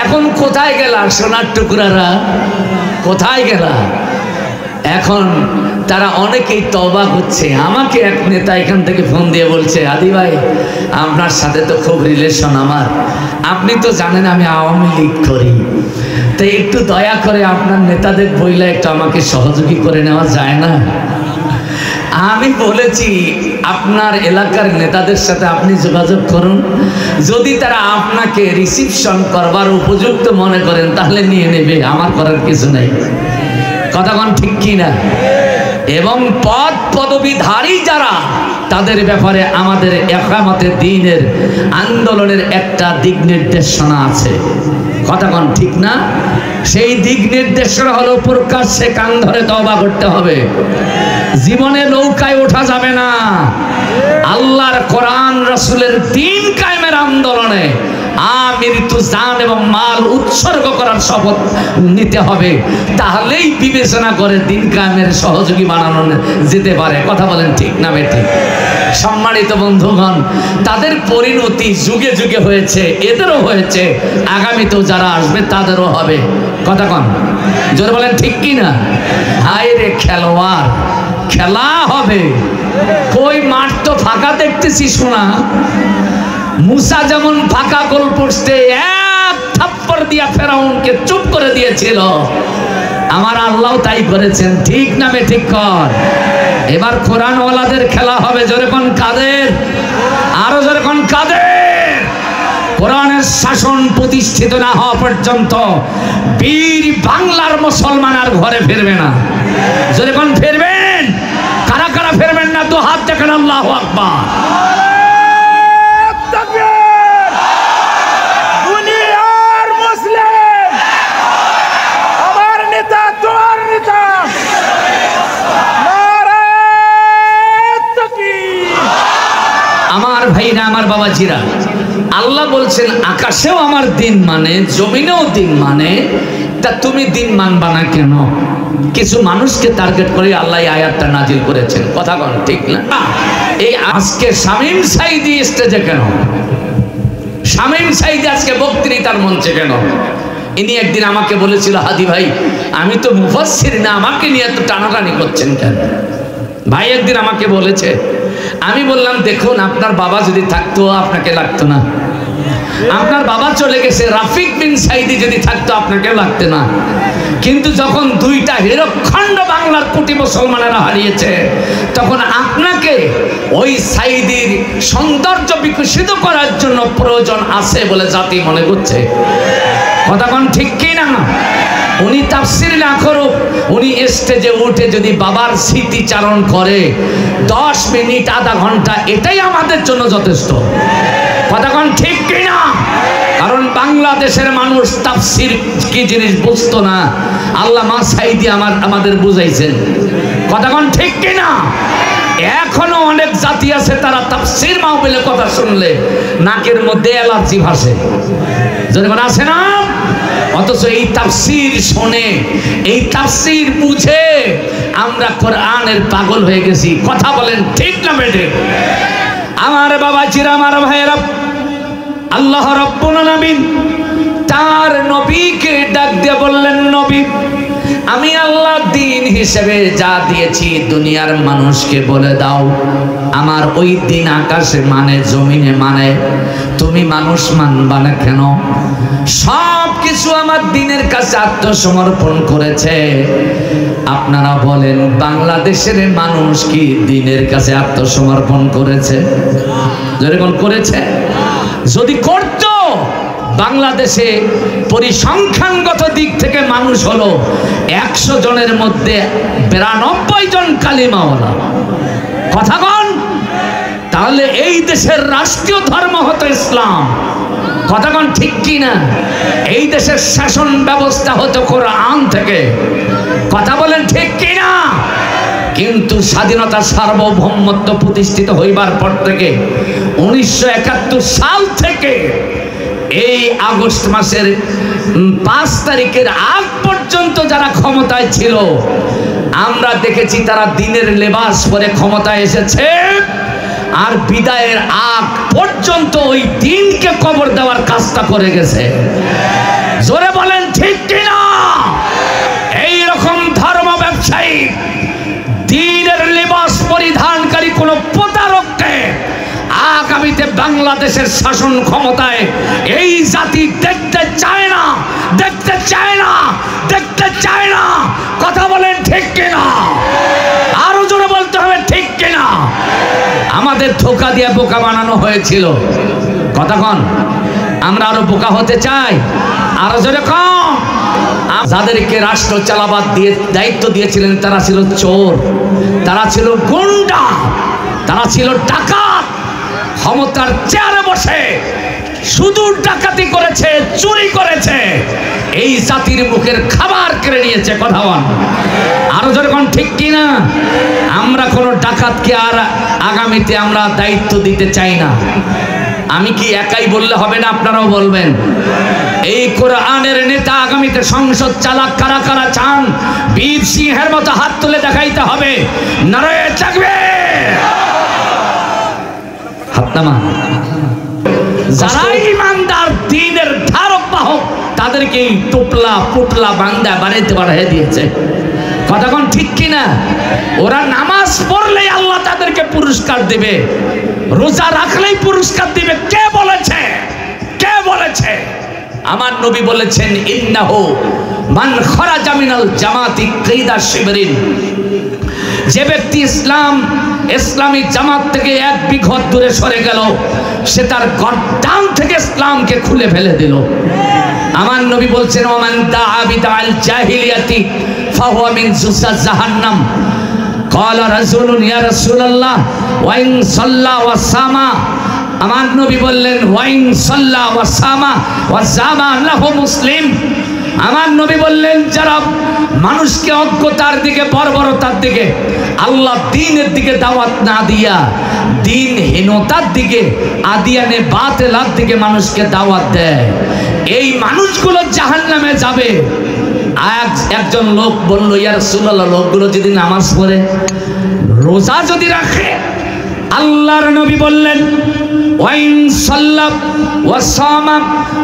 এখন কোথায় গেলা সোনার টুকরারা, কোথায় গেলা? এখন তারা অনেকেই তওবা করছে। আমাকে এক নেতা এখান থেকে ফোন দিয়ে বলছে, আদি ভাই আপনার সাথে তো খুব রিলেশন আমার, আপনি তো জানেন আমি আওয়ামী লীগ করি, তাই একটু দয়া করে আপনার নেতাদের বইলা একটু আমাকে সহযোগী করে নেওয়া যায় না? আমি বলেছি আপনার এলাকার নেতাদের সাথে আপনি যোগাযোগ করুন, যদি তারা আপনাকে রিসিপশন করবার উপযুক্ত মনে করেন তাহলে নিয়ে নেবে, আমার করার কিছু নেই। কথা কোন ঠিক কি না? এবং পদ পদবীধারী যারা, তাদের ব্যাপারে আমাদের একামতে দ্বীনের আন্দোলনের একটা দিক নির্দেশনা আছে। কথা কোন ঠিক না? সেই দিক নির্দেশনা হলো প্রকাশ্যে কান ধরে তওবা করতে হবে, জীবনে নৌকায় ওঠা যাবে না, আল্লাহর কোরআন রাসূলের দ্বীন কায়েমের আন্দোলনে মৃত্যু জান এবং মাল উৎসর্গ করার শপথ নিতে হবে, তাহলেই বিবেচনা করে দ্বীন কায়েমের সহযোগী বানানো যেতে পারে। কথা বলেন ঠিক না বেঠিক? সম্মানিত বন্ধুগণ, তাদের পরিণতি যুগে যুগে হয়েছে, এদেরও হয়েছে, আগামীতেও যারা আসবে তাদেরও হবে। কথা কন জোরে বলেন ঠিক কি না? হায় রে খেলোয়াড়, খেলা হবে। কই মাঠ তো ফাঁকা দেখতেছি শোনা। মুসা যেমন ফাঁকা গোল পোস্টে এক থাপ্পড় দিয়া ফেরাউনকে চুপ করে দিয়েছিল, আমার আল্লাহ তাই করেছেন। ঠিক না বেঠিক কর? এবার কোরআনওয়ালাদের খেলা হবে। জোরে কোন কাদের? আরো জোরে কোন কাদের? কোরআনের শাসন প্রতিষ্ঠিত না হওয়া পর্যন্ত বীর বাংলার মুসলমান আর ঘরে ফিরবে না। জোরে কোন ফিরবেন? কারা কারা ফিরবেন না? তো হাত দেখেন। আল্লাহু আকবার। দুনিয়ার মুসলিম আমার নেতা, তোমার নেতা, আমার ভাইরা, আমার বাবাজিরা, আল্লাহ বলছেন আকাশেও আমার দিন মানে, জমিনেও দিন মানে, তা তুমি দিন মানবা না কেন? কিছু মানুষকে টার্গেট করে আল্লাহ আয়াতটা নাজিল করেছেন। কথা বল ঠিক না? এই আজকে শামীম সাঈদী স্টেজে কেন? শামীম সাঈদী আজকে বক্তৃতার মঞ্চে কেন? ইনি একদিন আমাকে বলেছিল, হাদি ভাই আমি তো মুফাসসির না, আমাকে নিয়ে এত টানাটানি করছেন কেন? ভাই একদিন আমাকে বলেছে, আমি বললাম দেখুন আপনার বাবা যদি থাকতো আপনাকে লাগতো না, আপনার বাবা চলে গেছে, রাফিক বিন সাঈদী যদি থাকতো আপনাকে লাগতো না, কিন্তু যখন দুইটা হিরোখণ্ড বাংলার কোটি মুসলমানেরা হারিয়েছে, তখন আপনাকে ওই সাঈদীর সৌন্দর্য বিকশিত করার জন্য প্রয়োজন আছে বলে জাতি মনে করছে। কথা কোন ঠিক কি না? উনি তাফসীর না করুক, উনি স্টেজে উঠে যদি বাবার স্মৃতিচারণ করে 10 মিনিট আধা ঘন্টা, এটাই আমাদের জন্য যথেষ্ট। কথা কোন ঠিক কি না? কারণ বাংলাদেশের মানুষ তাফসীর কি জিনিস বুঝতো না, আল্লামা সাঈদী আমাদের বুঝাইছেন। কথা কোন ঠিক কি না? এখনো অনেক জাতি আছে তারা তাফসীর মাহফিলে কথা শুনলে নাকের মধ্যে অ্যালার্জি ভাসে। যখন আছে না, অথচ এই তাফসীর শুনে, এই তাফসীর বুঝে আমরা কোরআনের পাগল হয়ে গেছি। কথা বলেন ঠিক না বেঠিক? আমার বাবাজিরা, আমার ভাইয়েরা, আল্লাহ রাব্বুল আলামিন তার নবীকে ডাক দিয়ে বললেন, নবী আমি আল্লাহ দিন হিসেবে যা দিয়েছি দুনিয়ার মানুষকে বলে দাও, আমার ওই দিন আকাশে মানে, জমিনে মানে, তুমি মানুষ মানবা না কেন? সব কিছু আমার দিনের কাছে আত্মসমর্পণ করেছে। আপনারা বলেন বাংলাদেশের মানুষ কি দিনের কাছে আত্মসমর্পণ করেছে? যেরকম করেছে, যদি করত, বাংলাদেশে পরিসংখ্যানগত দিক থেকে মানুষ হলো 100 জনের মধ্যে 92 জন কালিমাওয়ালা। কথা বল, তাহলে এই দেশের রাষ্ট্রীয় ধর্ম হতো ইসলাম। কথা বল ঠিক কি না? এই দেশের শাসন ব্যবস্থা হতো কোরআন থেকে। কথা বলেন ঠিক কি না? কিন্তু স্বাধীনতা সার্বভৌমত্ব প্রতিষ্ঠিত হইবার পর থেকে 1971 সাল থেকে এই আগস্ট মাসের 5 তারিখের আগ পর্যন্ত যারা ক্ষমতায় ছিল, আমরা দেখেছি তারা দিনের লেবাস পরে ক্ষমতায় এসেছে, আর বিদায়ের আগ পর্যন্ত ওই দিনকে কবর দেওয়ার কাজটা করে গেছে। আগামীতে বাংলাদেশের শাসন ক্ষমতায় এই জাতি দেখতে চায় না, দেখতে চায় না, দেখতে চায় না। কথা বলেন ঠিক কিনা? আরো জোরে বলতে হবে ঠিক কিনা? আমাদের ধোঁকা দিয়ে বোকা বানানো হয়েছিল। কথা কন, আমরা আরো বোকা হতে চাই? আরো জোরে কন। যাদেরকে রাষ্ট্র চালাবার দিয়ে দায়িত্ব দিয়েছিলেন তারা ছিল চোর, তারা ছিল গুন্ডা, তারা ছিল ডাকাত। ক্ষমতার চেয়ারে বসে শুধু ডাকাতি করেছে, চুরি করেছে, এই জাতির মুখের খাবার কেড়ে নিয়েছে। কথা বল, আরো যখন ঠিক কিনা? আমরা কোনো ডাকাতকে আর আগামীতে আমরা দায়িত্ব দিতে চাই না। আমি কি একাই বললে হবে না? আপনারাও বলবেন। এই কোরআনের নেতা আগামীতে সংসদ চালাক কারা কারা চান? বীর সিংহের মতো হাত তুলে দেখাইতে হবে। নারায়ে তাকবীর, হাত নামা। যারা ইমানদার দ্বীনের ধারক বাহক তাদেরকে টুপলা পুটলা বান্দা বাড়াইতে বাড়াই দিয়েছে। কতক্ষণ ঠিক কিনা? ওরা নামাজ পড়লেই আল্লাহ তাদেরকে পুরস্কার দিবে, রোজা রাখলেই পুরস্কার দিবে। কে বলেছে? কে বলেছে? আমার নবী বলেছেন, ইন্নাহু মান খরাজা মিনাল জামাতি কাইদা শিবরিন। যে ব্যক্তি ইসলামী জামাত থেকে 1 বিঘত দূরে সরে গেল, সে তার গর্দান থেকে ইসলামকে খুলে ফেলে দিল। আমার নবী বলছেন, ওমান দাআ বিদাল জাহিলিয়াতি ফাহুয়া মিন জুসাজ জাহান্নাম। ক্বালা রাসূলুন ইয়া রাসূলুল্লাহ ওয়া ইন সাল্লা ওয়া সামা। আমার নবী বললেন, ওয়া ইন সাল্লা ওয়া সামা ওয়া জামা লাহু মুসলিম। আমার নবী বললেন, যারা মানুষকে অজ্ঞতার দিকে, বর্বরতার দিকে, আল্লাহ দ্বীনের দিকে দাওয়াত না দিয়া দ্বীনহীনতার দিকে, আদিয়ানে বাতিলার দিকে মানুষকে দাওয়াত দেয়, এই মানুষগুলো জাহান্নামে যাবে। একজন লোক বলল, ইয়া রাসূলুল্লাহ, লোকগুলো যদি নামাজ পড়ে, রোজা যদি রাখে, আল্লাহর নবী বললেন, ওয়া ইন সাল্লা ওয়া সামা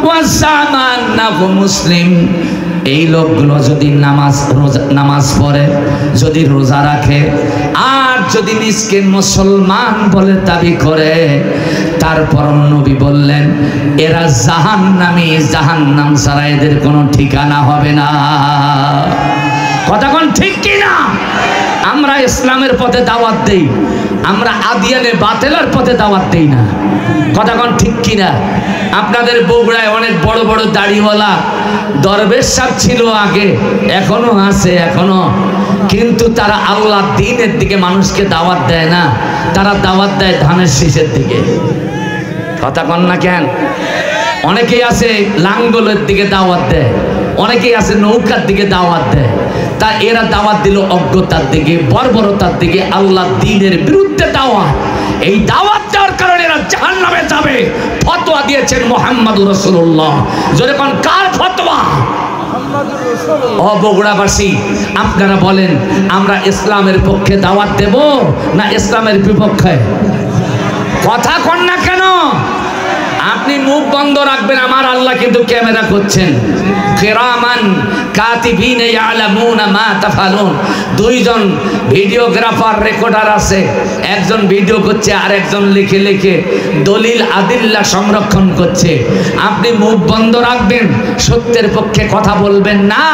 ওয়া জামা লাহু মুসলিম। এই লোকগুলো যদি নামাজ পড়ে, যদি রোজা রাখে, আর যদি নিজকে মুসলমান বলে দাবি করে, তারপর নবী বললেন, এরা জাহান্নামী, জাহান্নাম ছাড়া এদের কোনো ঠিকানা হবে না। কথাক্ষণ ঠিক কিনা? আমরা ইসলামের পথে দাওয়াত দেই, আমরা আদিয়ানে বাতিলের পথে দাওয়াত দেই না। কথাক্ষণ ঠিক কিনা? আপনাদের বগুড়ায় অনেক বড় বড় দাড়িওয়ালা দরবেশ সাহেব ছিল আগে, এখনো আছে, এখনো, কিন্তু তারা আল্লাহ দ্বীনের দিকে মানুষকে দাওয়াত দেয় না, তারা দাওয়াত দেয় ধানের শীষের দিকে। কথা কন না কেন? অনেকেই আছে লাঙ্গলের দিকে দাওয়াত দেয়, অনেকেই আছে নৌকার দিকে দাওয়াত দেয়। তা এরা দাওয়াত দিল অজ্ঞতার দিকে, বর্বরতার দিকে, আল্লাহ দ্বীনের বিরুদ্ধে দাওয়াত। এই দাওয়াত দেওয়ার কারণে এরা জাহান্নামে যাবে। ফতোয়া দিয়েছেন মুহাম্মদুর রাসূলুল্লাহ। জোরে কোন, কার ফতোয়া? ও বগুড়াবাসী, আপনারা বলেন, আমরা ইসলামের পক্ষে দাওয়াত দেব না ইসলামের বিপক্ষে? কথা কন না কেন? আপনি মুখ বন্ধ রাখবেন, আমার আল্লাহ কিন্তু ক্যামেরা করছেন। কিরামান কাতিবিন ইয়ালামুনা মা তাফালুন। দুইজন ভিডিওগ্রাফার রেকর্ডার আছে, একজন ভিডিও করছে আর একজন লিখে লিখে দলিল আদিল্লা সংরক্ষণ করছে। আপনি মুখ বন্ধ রাখবেন, সত্যের পক্ষে কথা বলবেন না,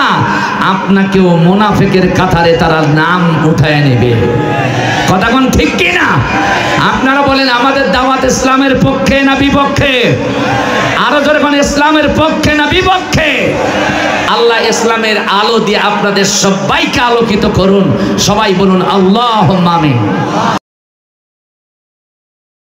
আপনাকেও মুনাফিকের কাতারে তারা নাম উঠায় নেবে। কথা কোন ঠিক কিনা? আপনারা বলেন, আমাদের দাওয়াত ইসলামের পক্ষে না বিপক্ষে? আরো জোরে কোন, ইসলামের পক্ষে না বিপক্ষে? আল্লাহ ইসলামের আলো দিয়ে আপনাদের সবাইকে আলোকিত করুন। সবাই বলুন আল্লাহুম্মা আমিন।